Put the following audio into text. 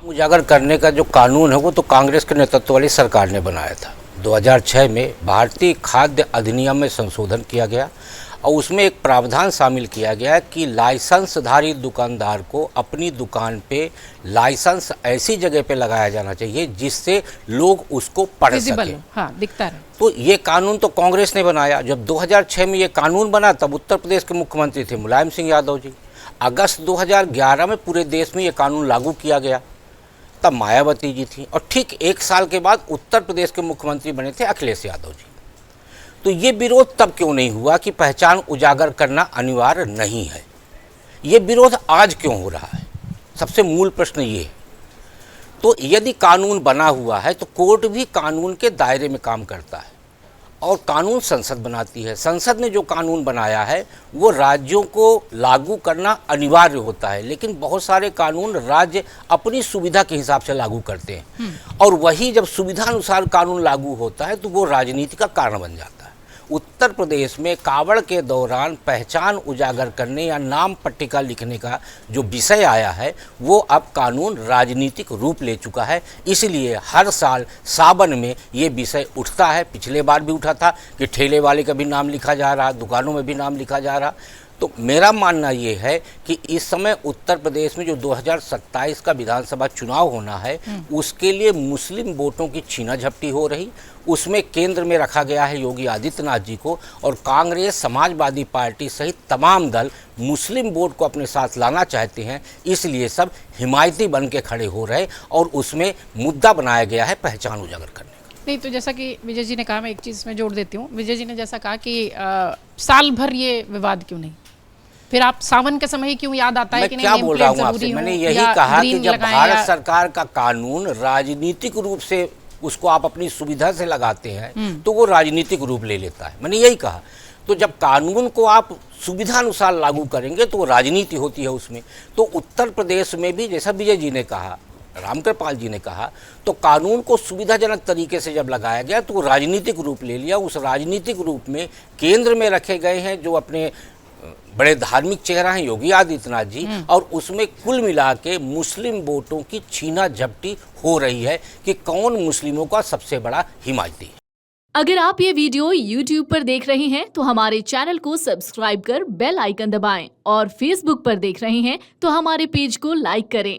उजागर करने का जो कानून है वो तो कांग्रेस के नेतृत्व वाली सरकार ने बनाया था। 2006 में भारतीय खाद्य अधिनियम में संशोधन किया गया और उसमें एक प्रावधान शामिल किया गया कि लाइसेंसधारी दुकानदार को अपनी दुकान पे लाइसेंस ऐसी जगह पे लगाया जाना चाहिए जिससे लोग उसको पढ़ सकें। हाँ, दिखता रहे। तो ये कानून तो कांग्रेस ने बनाया। जब 2006 में ये कानून बना तब उत्तर प्रदेश के मुख्यमंत्री थे मुलायम सिंह यादव जी। अगस्त 2011 में पूरे देश में ये कानून लागू किया गया, तब मायावती जी थी और ठीक एक साल के बाद उत्तर प्रदेश के मुख्यमंत्री बने थे अखिलेश यादव जी। तो ये विरोध तब क्यों नहीं हुआ कि पहचान उजागर करना अनिवार्य नहीं है? ये विरोध आज क्यों हो रहा है? सबसे मूल प्रश्न ये है। तो यदि कानून बना हुआ है तो कोर्ट भी कानून के दायरे में काम करता है और कानून संसद बनाती है। संसद ने जो कानून बनाया है वो राज्यों को लागू करना अनिवार्य होता है, लेकिन बहुत सारे कानून राज्य अपनी सुविधा के हिसाब से लागू करते हैं और वही जब सुविधानुसार कानून लागू होता है तो वो राजनीति का कारण बन जाता है। उत्तर प्रदेश में कावड़ के दौरान पहचान उजागर करने या नाम पट्टिका लिखने का जो विषय आया है वो अब कानून राजनीतिक रूप ले चुका है। इसलिए हर साल सावन में ये विषय उठता है। पिछले बार भी उठा था कि ठेले वाले का भी नाम लिखा जा रहा, दुकानों में भी नाम लिखा जा रहा। तो मेरा मानना ये है कि इस समय उत्तर प्रदेश में जो 2027 का विधानसभा चुनाव होना है उसके लिए मुस्लिम वोटों की छीना झपटी हो रही, उसमें केंद्र में रखा गया है योगी आदित्यनाथ जी को और कांग्रेस, समाजवादी पार्टी सहित तमाम दल मुस्लिम वोट को अपने साथ लाना चाहते हैं। इसलिए सब हिमायती बन के खड़े हो रहे और उसमें मुद्दा बनाया गया है पहचान उजागर करने। नहीं तो जैसा कि विजय जी ने कहा, मैं एक चीज़ में जोड़ देती हूँ। विजय जी ने जैसा कहा कि साल भर ये विवाद क्यों नहीं, फिर आप सावन के समय ही क्यों याद आता है कि नहीं? क्या बोल रहा हूँ आपसे, मैंने यही कहा कि जब भारत सरकार का कानून राजनीतिक रूप से उसको आप अपनी सुविधा से लगाते हैं तो वो राजनीतिक रूप ले लेता है। मैंने यही कहा। तो जब कानून को आप सुविधा अनुसार लागू करेंगे तो वो राजनीति होती है उसमें। तो उत्तर प्रदेश में भी जैसा विजय जी ने कहा, रामकृपाल जी ने कहा, तो कानून को सुविधाजनक तरीके से जब लगाया गया तो वो राजनीतिक रूप ले लिया। उस राजनीतिक रूप में केंद्र में रखे गए हैं जो अपने बड़े धार्मिक चेहरा हैं योगी आदित्यनाथ जी, और उसमें कुल मिला के मुस्लिम वोटों की छीना झपटी हो रही है कि कौन मुस्लिमों का सबसे बड़ा हिमायती है। अगर आप ये वीडियो YouTube पर देख रहे हैं तो हमारे चैनल को सब्सक्राइब कर बेल आइकन दबाएं और Facebook पर देख रहे हैं तो हमारे पेज को लाइक करें।